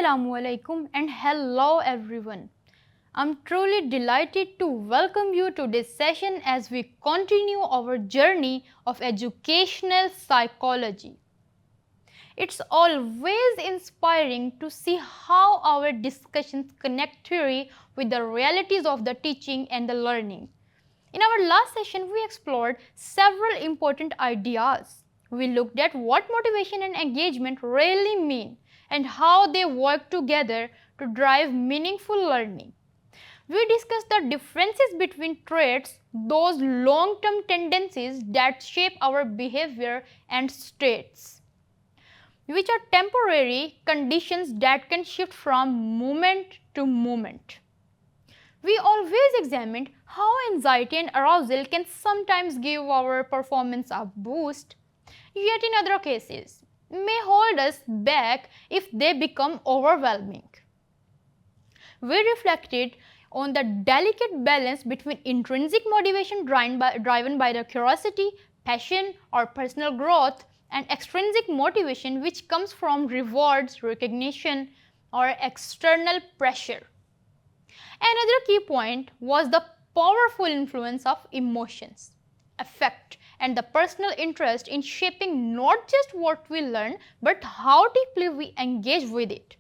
Assalamualaikum and hello everyone. I'm truly delighted to welcome you to this session as we continue our journey of educational psychology. It's always inspiring to see how our discussions connect theory with the realities of the teaching and the learning. In our last session, we explored several important ideas. We looked at what motivation and engagement really mean and how they work together to drive meaningful learning. We discussed the differences between traits, those long-term tendencies that shape our behavior, and states, which are temporary conditions that can shift from moment to moment. We always examined how anxiety and arousal can sometimes give our performance a boost, yet in other cases may hold us back if they become overwhelming. We reflected on the delicate balance between intrinsic motivation driven by the curiosity, passion, or personal growth, and extrinsic motivation which comes from rewards, recognition, or external pressure. Another key point was the powerful influence of emotions, affect, and the personal interest in shaping not just what we learn but how deeply we engage with it.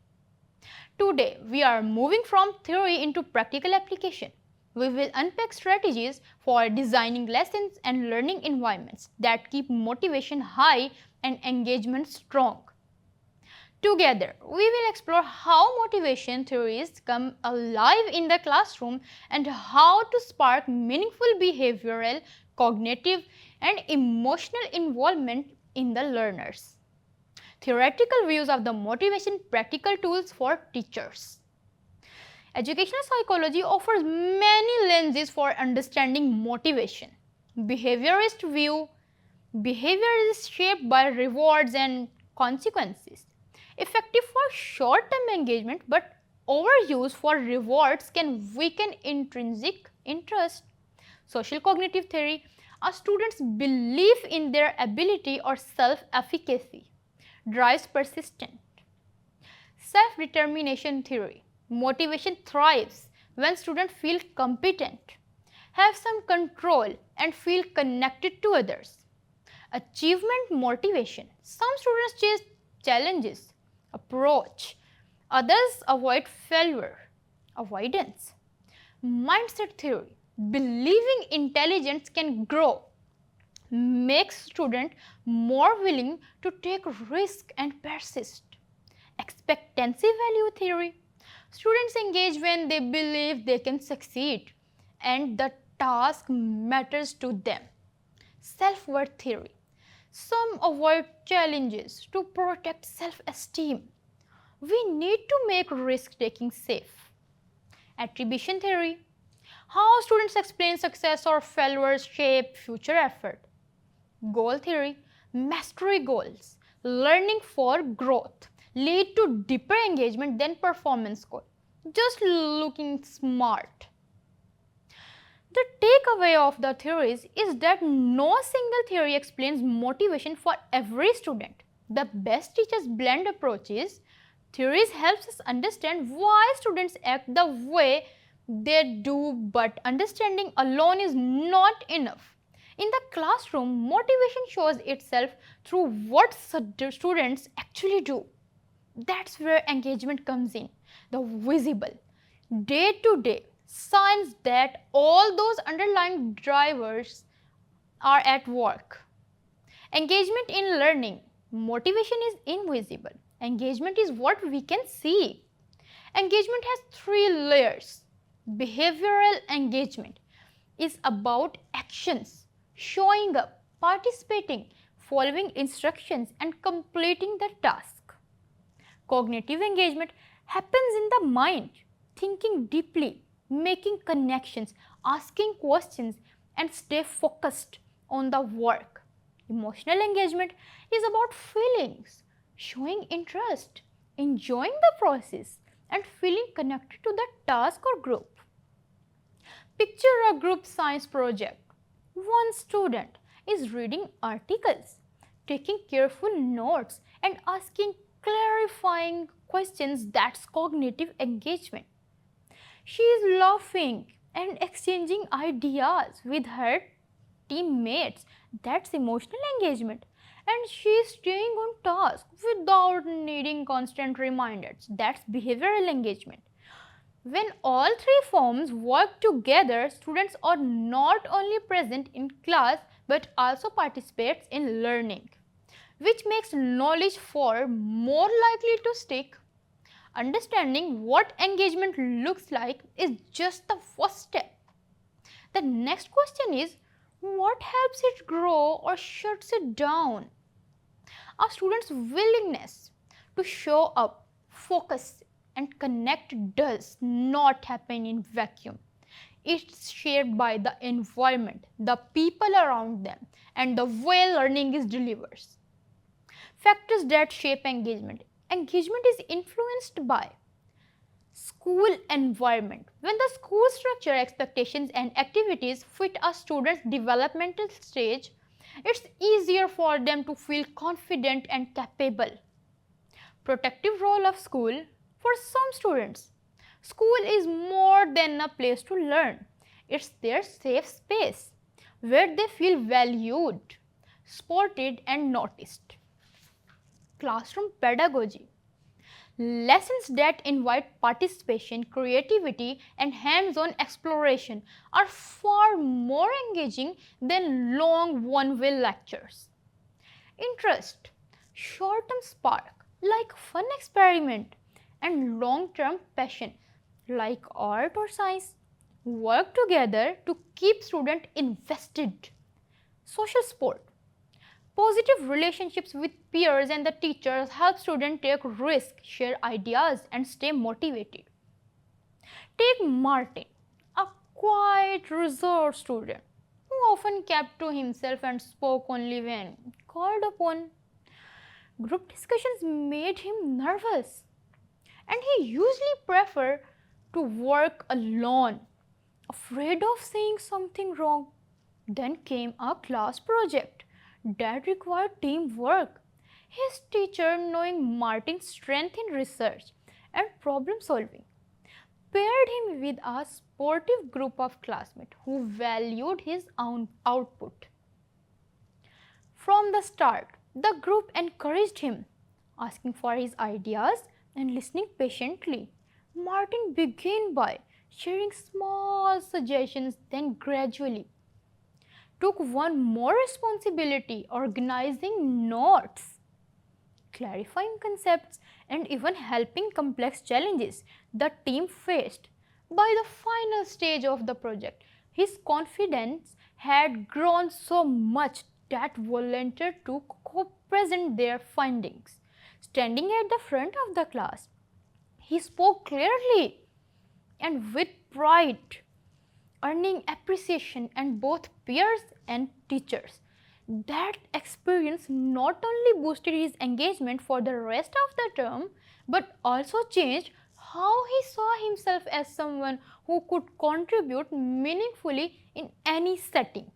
Today, we are moving from theory into practical application. We will unpack strategies for designing lessons and learning environments that keep motivation high and engagement strong. Together, we will explore how motivation theories come alive in the classroom and how to spark meaningful behavioral, cognitive, and emotional involvement in the learners. Theoretical views of the motivation, practical tools for teachers. Educational psychology offers many lenses for understanding motivation. Behaviorist view: behavior is shaped by rewards and consequences. Effective for short-term engagement but overuse for rewards can weaken intrinsic interest. Social cognitive theory: a student's belief in their ability or self-efficacy drives persistence. Self-determination theory: motivation thrives when students feel competent, have some control, and feel connected to others. Achievement motivation: some students chase challenges, approach, others avoid failure, avoidance. Mindset theory: believing intelligence can grow makes students more willing to take risk and persist. Expectancy value theory: students engage when they believe they can succeed and the task matters to them. Self-worth theory: some avoid challenges to protect self-esteem. We need to make risk-taking safe. Attribution theory: how students explain success or failures shape future effort. Goal theory: mastery goals, learning for growth, lead to deeper engagement than performance goal. Just looking smart. The takeaway of the theories is that no single theory explains motivation for every student. The best teachers blend approaches. Theories helps us understand why students act the way they do, but understanding alone is not enough. In the classroom, motivation shows itself through what students actually do. That's where engagement comes in, the visible, day-to-day signs that all those underlying drivers are at work. Engagement in learning: motivation is invisible. Engagement is what we can see. Engagement has three layers. Behavioral engagement is about actions, showing up, participating, following instructions, and completing the task. Cognitive engagement happens in the mind, thinking deeply, making connections, asking questions, and stay focused on the work. Emotional engagement is about feelings, showing interest, enjoying the process, and feeling connected to the task or group. Picture a group science project. One student is reading articles, taking careful notes, and asking clarifying questions. That's cognitive engagement. She is laughing and exchanging ideas with her teammates. That's emotional engagement. And she is staying on task without needing constant reminders. That's behavioral engagement. When all three forms work together, students are not only present in class but also participates in learning, which makes knowledge for more likely to stick. Understanding what engagement looks like is just the first step. The next question is, what helps it grow or shuts it down? A student's willingness to show up, focus, and connect does not happen in vacuum. It's shaped by the environment, the people around them, and the way learning is delivered. Factors that shape engagement. Engagement is influenced by school environment. When the school structure, expectations, and activities fit a student's developmental stage, it's easier for them to feel confident and capable. Protective role of school. For some students, school is more than a place to learn. It's their safe space where they feel valued, supported, and noticed. Classroom pedagogy. Lessons that invite participation, creativity, and hands-on exploration are far more engaging than long one-way lectures. Interest. Short-term spark, like fun experiment, and long-term passion, like art or science, work together to keep students invested. Social support. Positive relationships with peers and the teachers help students take risks, share ideas, and stay motivated. Take Martin, a quiet, reserved student who often kept to himself and spoke only when called upon. Group discussions made him nervous, and he usually preferred to work alone, afraid of saying something wrong. Then came a class project that required teamwork. His teacher, knowing Martin's strength in research and problem solving, paired him with a sportive group of classmates who valued his own output. From the start, the group encouraged him, asking for his ideas and listening patiently. Martin began by sharing small suggestions, then gradually took one more responsibility, organizing notes, clarifying concepts, and even helping complex challenges the team faced. By the final stage of the project, his confidence had grown so much that volunteers to co-present their findings. Standing at the front of the class, he spoke clearly and with pride, earning appreciation and both peers and teachers. That experience not only boosted his engagement for the rest of the term but also changed how he saw himself as someone who could contribute meaningfully in any setting.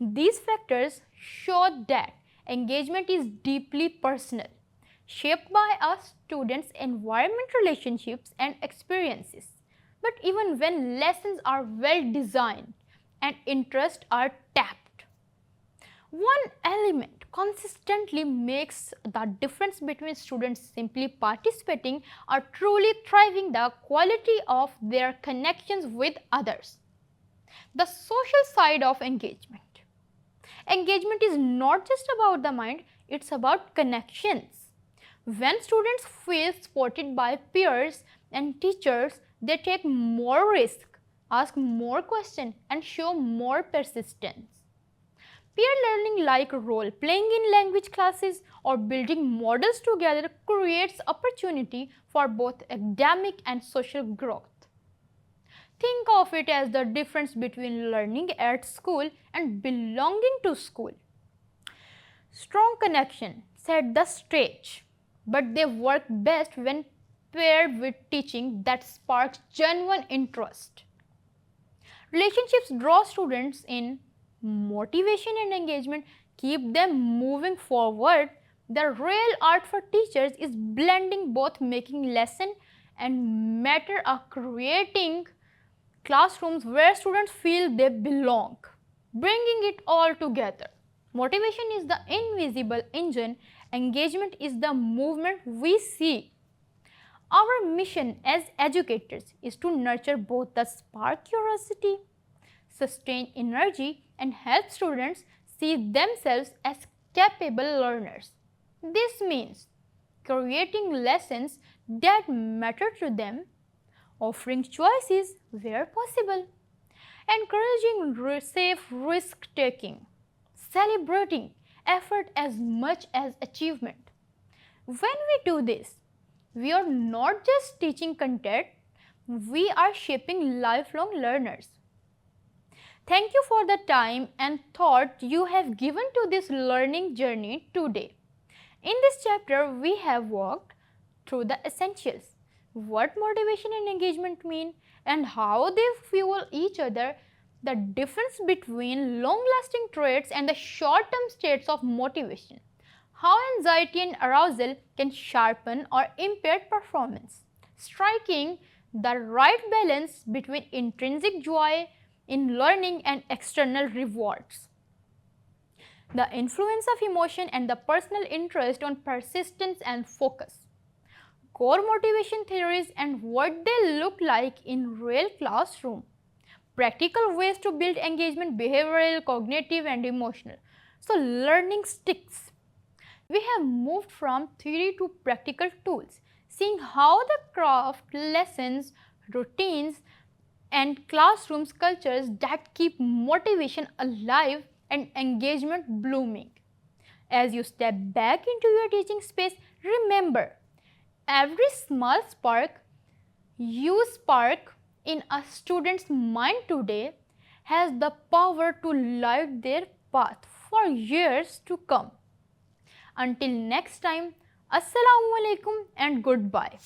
These factors show that engagement is deeply personal, shaped by a student's environment, relationships, and experiences. But even when lessons are well designed and interests are tapped, one element consistently makes the difference between students simply participating or truly thriving: the quality of their connections with others. The social side of engagement. Engagement is not just about the mind, it's about connections. When students feel supported by peers and teachers, they take more risk, ask more questions, and show more persistence. Peer learning, like role playing in language classes or building models together, creates opportunity for both academic and social growth. Think of it as the difference between learning at school and belonging to school. Strong connection set the stage, but they work best when paired with teaching that sparks genuine interest. Relationships draw students in, motivation and engagement keep them moving forward, The real art for teachers is blending both, making lesson and matter are creating classrooms where students feel they belong, bringing it all together. Motivation is the invisible engine, engagement is the movement we see. Our mission as educators is to nurture both the spark curiosity, sustain energy, and help students see themselves as capable learners. This means creating lessons that matter to them, offering choices where possible, encouraging safe risk taking, celebrating effort as much as achievement. When we do this, we are not just teaching content, we are shaping lifelong learners. Thank you for the time and thought you have given to this learning journey today. In this chapter, we have walked through the essentials, what motivation and engagement mean, and how they fuel each other, the difference between long-lasting traits and the short-term states of motivation, how anxiety and arousal can sharpen or impair performance, striking the right balance between intrinsic joy in learning and external rewards, the influence of emotion and the personal interest on persistence and focus, core motivation theories and what they look like in real classroom, practical ways to build engagement, behavioral, cognitive and emotional. So learning sticks. We have moved from theory to practical tools, seeing how the craft lessons, routines and classrooms cultures that keep motivation alive and engagement blooming. As you step back into your teaching space, remember, every small spark you spark in a student's mind today has the power to light their path for years to come. Until next time, Assalamu alaikum and goodbye.